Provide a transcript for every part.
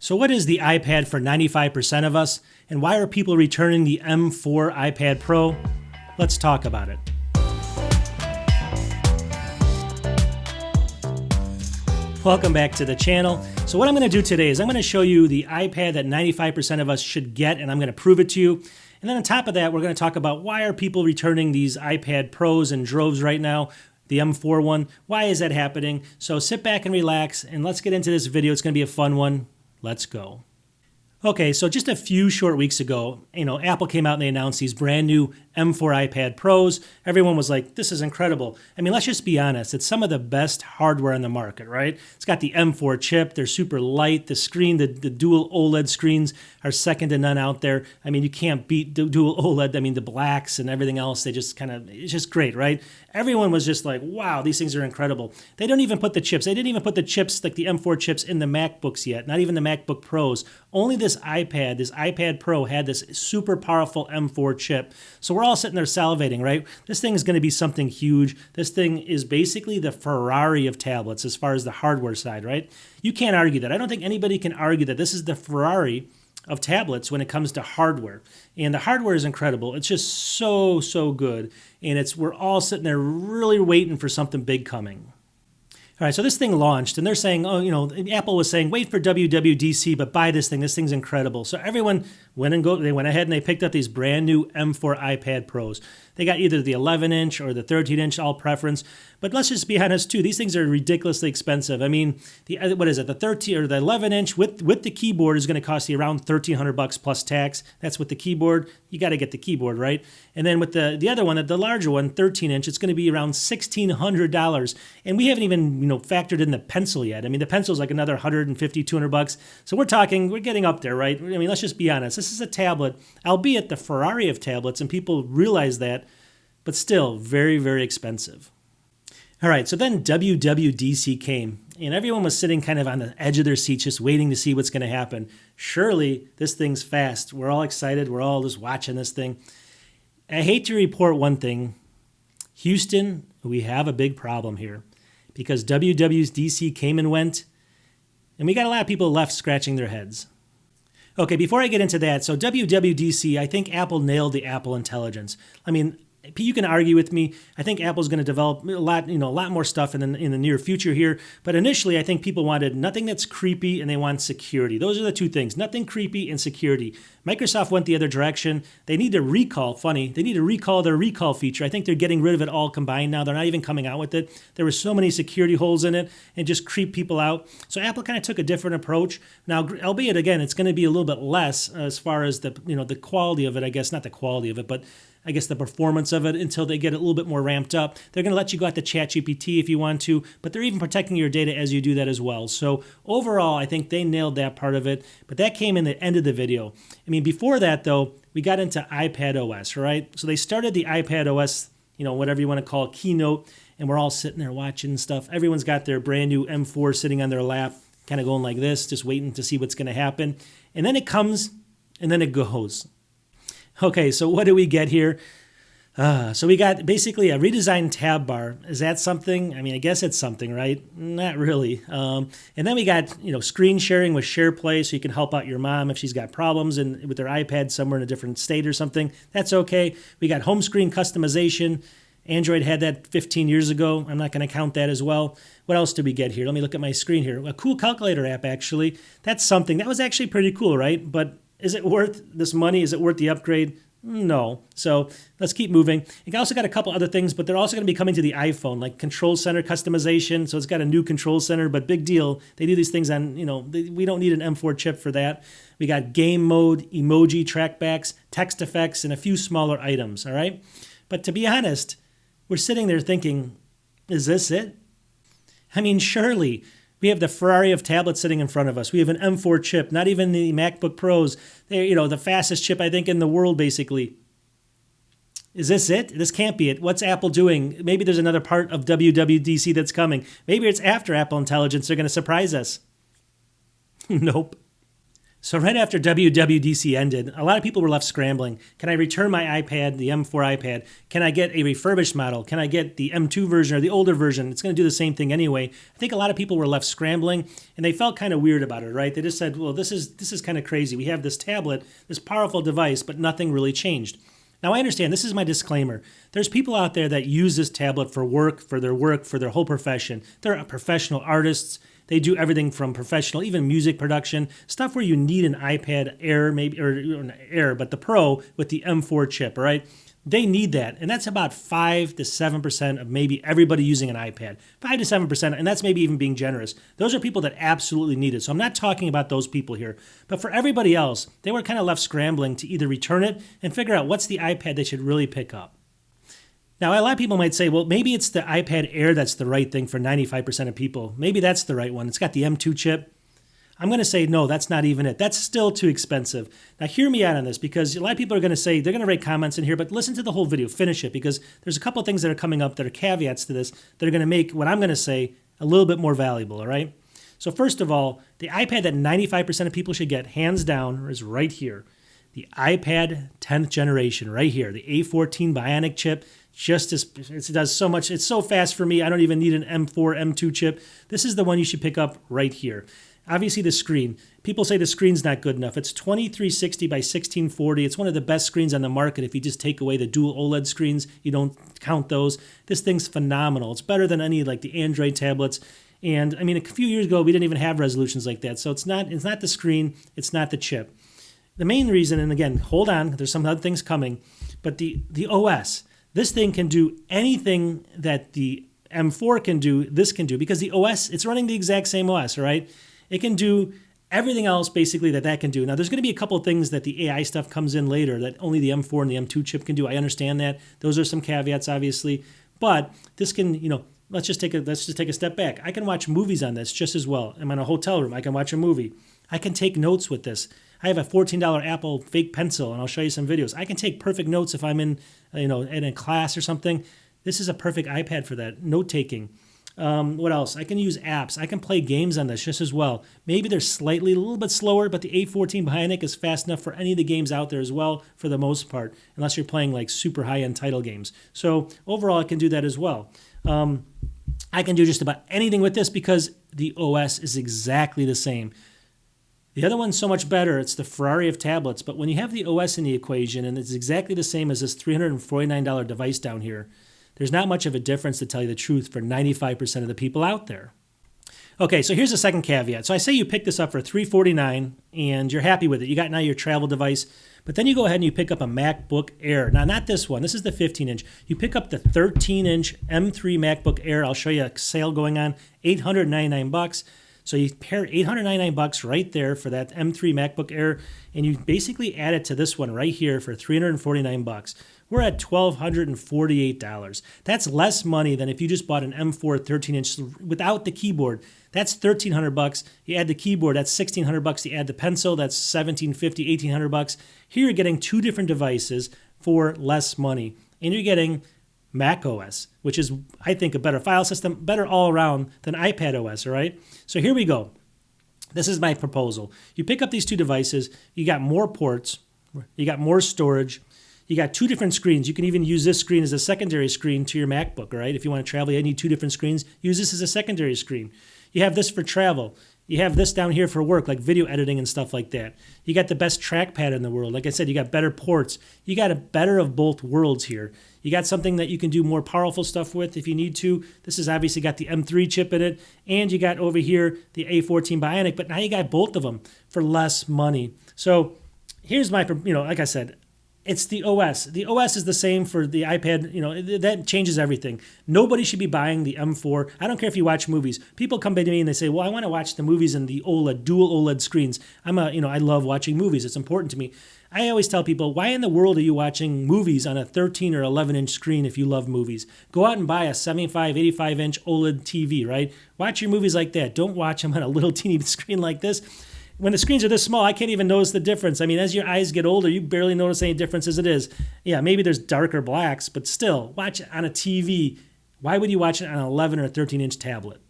So what is the iPad for 95% of us, and why are people returning the M4 iPad Pro? Let's talk about it. Welcome back to the channel. So what I'm going to do today is I'm going to show you the iPad that 95% of us should get, and I'm going to prove it to you. And then on top of that, we're going to talk about why are people returning these iPad Pros in droves right now, the M4 one. Why is that happening? So sit back and relax, and let's get into this video. It's going to be a fun one. Let's go. Okay, so just a few short weeks ago, Apple came out and they announced these brand new M4 iPad Pros. Everyone was like, this is incredible. I mean, let's just be honest. It's some of the best hardware on the market, right? It's got the M4 chip. They're super light. The screen, the dual OLED screens are second to none out there. I mean, you can't beat dual OLED. I mean, the blacks and everything else, it's just great, right? Everyone was just like, wow, these things are incredible. They don't even put the chips. They didn't even put the chips, like the M4 chips, in the MacBooks yet, not even the MacBook Pros. Only this iPad Pro had this super powerful M4 chip. So we're all sitting there salivating, right? This thing is going to be something huge. This thing is basically the Ferrari of tablets as far as the hardware side, right? You can't argue that. I don't think anybody can argue that this is the Ferrari of tablets when it comes to hardware. And the hardware is incredible. It's just so good. And we're all sitting there really waiting for something big coming. All right, so this thing launched, and they're saying, Apple was saying, wait for WWDC, but buy this thing. This thing's incredible. So everyone went ahead and they picked up these brand new M4 iPad Pros. They got either the 11-inch or the 13-inch, all preference. But let's just be honest, too. These things are ridiculously expensive. I mean, the 13 or the 11-inch with the keyboard is going to cost you around $1,300 plus tax. That's with the keyboard. You got to get the keyboard, right? And then with the other one, the larger one, 13-inch, it's going to be around $1,600. And we haven't even factored in the pencil yet. I mean, the pencil is like another $150, $200. So we're getting up there, right? I mean, let's just be honest. This is a tablet, albeit the Ferrari of tablets, and people realize that, but still very, very expensive. All right, so then WWDC came, and everyone was sitting kind of on the edge of their seats just waiting to see what's going to happen. Surely this thing's fast. We're all excited. We're all just watching this thing. I hate to report one thing. Houston, we have a big problem here because WWDC came and went, and we got a lot of people left scratching their heads. Okay, before I get into that, so WWDC, I think Apple nailed the Apple Intelligence. I mean, you can argue with me. I think Apple's going to develop a lot more stuff in the near future here. But initially, I think people wanted nothing that's creepy and they want security. Those are the two things: nothing creepy and security. Microsoft went the other direction. They need to recall. They need to recall their recall feature. I think they're getting rid of it all combined now. They're not even coming out with it. There were so many security holes in it and just creep people out. So Apple kind of took a different approach. Now, albeit again, it's going to be a little bit less as far as the quality of it. I guess not the quality of it, but I guess the performance of it until they get it a little bit more ramped up. They're going to let you go at the ChatGPT if you want to, but they're even protecting your data as you do that as well. So overall, I think they nailed that part of it, but that came in the end of the video. I mean, before that though, we got into iPad OS, right? So they started the iPad OS, whatever you want to call it, keynote, and we're all sitting there watching stuff. Everyone's got their brand new M4 sitting on their lap, kind of going like this, just waiting to see what's going to happen. And then it comes, and then it goes. Okay, so what do we get here? So we got basically a redesigned tab bar. Is that something? I mean, I guess it's something, right? Not really. And then we got, screen sharing with SharePlay, so you can help out your mom if she's got problems with their iPad somewhere in a different state or something. That's okay. We got home screen customization. Android had that 15 years ago. I'm not going to count that as well. What else did we get here? Let me look at my screen here. A cool calculator app, actually. That's something. That was actually pretty cool, right? But is it worth this money? Is it worth the upgrade? No. So let's keep moving. You also got a couple other things, but they're also going to be coming to the iPhone, like control center customization. So it's got a new control center, but big deal. They do these things on, we don't need an M4 chip for that. We got game mode, emoji trackbacks, text effects, and a few smaller items, all right? But to be honest, we're sitting there thinking, is this it? I mean, surely. We have the Ferrari of tablets sitting in front of us. We have an M4 chip, not even the MacBook Pros. They're, the fastest chip, I think, in the world, basically. Is this it? This can't be it. What's Apple doing? Maybe there's another part of WWDC that's coming. Maybe it's after Apple Intelligence. They're going to surprise us. Nope. So right after WWDC ended, a lot of people were left scrambling. Can I return my iPad, the M4 iPad? Can I get a refurbished model? Can I get the M2 version or the older version? It's going to do the same thing anyway. I think a lot of people were left scrambling, and they felt kind of weird about it, right? They just said, well, this is kind of crazy. We have this tablet, this powerful device, but nothing really changed. Now, I understand, this is my disclaimer. There's people out there that use this tablet for work, for their whole profession. They're professional artists. They do everything from professional, even music production, stuff where you need an iPad Air, maybe, or an Air, but the Pro with the M4 chip, all right? They need that, and that's about 5 to 7% of maybe everybody using an iPad. 5 to 7%, and that's maybe even being generous. Those are people that absolutely need it. So I'm not talking about those people here. But for everybody else, they were kind of left scrambling to either return it and figure out what's the iPad they should really pick up. Now, a lot of people might say, well, maybe it's the iPad Air that's the right thing for 95% of people. Maybe that's the right one. It's got the M2 chip. I'm going to say, no, that's not even it. That's still too expensive. Now, hear me out on this, because a lot of people are going to say, they're going to write comments in here, but listen to the whole video, finish it, because there's a couple of things that are coming up that are caveats to this that are going to make what I'm going to say a little bit more valuable, all right? So first of all, the iPad that 95% of people should get, hands down, is right here. The iPad 10th generation, right here, the A14 Bionic chip. It does so much. It's so fast for me. I don't even need an M4, M2 chip. This is the one you should pick up right here. Obviously, the screen. People say the screen's not good enough. It's 2360 by 1640. It's one of the best screens on the market if you just take away the dual OLED screens. You don't count those. This thing's phenomenal. It's better than any like the Android tablets. And I mean, a few years ago, we didn't even have resolutions like that. So it's not the screen. It's not the chip. The main reason, and again, hold on, there's some other things coming, but the OS. This thing can do anything that the M4 can do, this can do, because the OS, it's running the exact same OS, all right? It can do everything else, basically, that can do. Now, there's going to be a couple of things that the AI stuff comes in later that only the M4 and the M2 chip can do. I understand that. Those are some caveats, obviously. But this can, let's just take a step back. I can watch movies on this just as well. I'm in a hotel room. I can watch a movie. I can take notes with this. I have a $14 Apple fake pencil, and I'll show you some videos. I can take perfect notes if I'm in a class or something. This is a perfect iPad for that, note-taking. What else? I can use apps. I can play games on this just as well. Maybe they're a little bit slower, but the A14 Bionic is fast enough for any of the games out there as well, for the most part, unless you're playing like super high-end title games. So overall, I can do that as well. I can do just about anything with this because the OS is exactly the same. The other one's so much better. It's the Ferrari of tablets. But when you have the OS in the equation, and it's exactly the same as this $349 device down here, there's not much of a difference, to tell you the truth, for 95% of the people out there. Okay, so here's the second caveat. So I say you pick this up for $349 and you're happy with it. You got now your travel device. But then you go ahead and you pick up a MacBook Air. Now, not this one. This is the 15-inch. You pick up the 13-inch M3 MacBook Air. I'll show you a sale going on, $899. So you pair $899 right there for that M3 MacBook Air, and you basically add it to this one right here for $349. We're at $1,248. That's less money than if you just bought an M4 13-inch without the keyboard. That's $1,300. You add the keyboard, that's $1,600. You add the pencil, that's $1,750, $1,800. Here you're getting two different devices for less money, and you're getting Mac OS, which is, I think, a better file system, better all around than iPad OS, all right? So here we go. This is my proposal. You pick up these two devices, you got more ports, you got more storage, you got two different screens. You can even use this screen as a secondary screen to your MacBook, all right? If you want to travel, you need two different screens, use this as a secondary screen. You have this for travel. You have this down here for work, like video editing and stuff like that. You got the best trackpad in the world. Like I said, you got better ports. You got a better of both worlds here. You got something that you can do more powerful stuff with if you need to. This has obviously got the M3 chip in it. And you got over here the A14 Bionic. But now you got both of them for less money. So here's my, like I said, it's the OS. The OS is the same for the iPad. That changes everything. Nobody should be buying the M4. I don't care if you watch movies. People come to me and they say, well, I want to watch the movies in the OLED, dual OLED screens. I love watching movies. It's important to me. I always tell people, why in the world are you watching movies on a 13 or 11-inch screen if you love movies? Go out and buy a 75, 85-inch OLED TV, right? Watch your movies like that. Don't watch them on a little teeny screen like this. When the screens are this small, I can't even notice the difference. I mean, as your eyes get older, you barely notice any difference as it is. Yeah, maybe there's darker blacks, but still, watch it on a TV. Why would you watch it on an 11 or 13-inch tablet?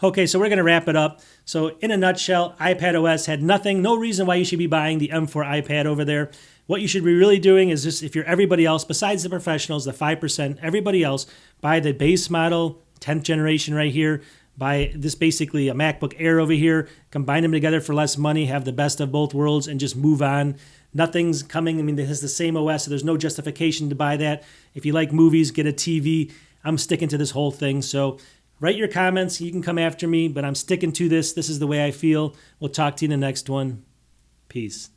Okay, so we're going to wrap it up. So in a nutshell, iPad OS had nothing, no reason why you should be buying the M4 iPad over there. What you should be really doing is just, if you're everybody else, besides the professionals, the 5%, everybody else, buy the base model, 10th generation right here. Buy this, basically a MacBook Air over here, combine them together for less money, have the best of both worlds, and just move on. Nothing's coming. I mean, it has the same OS, so there's no justification to buy that. If you like movies, get a TV. I'm sticking to this whole thing. So write your comments. You can come after me, but I'm sticking to this. This is the way I feel. We'll talk to you in the next one. Peace.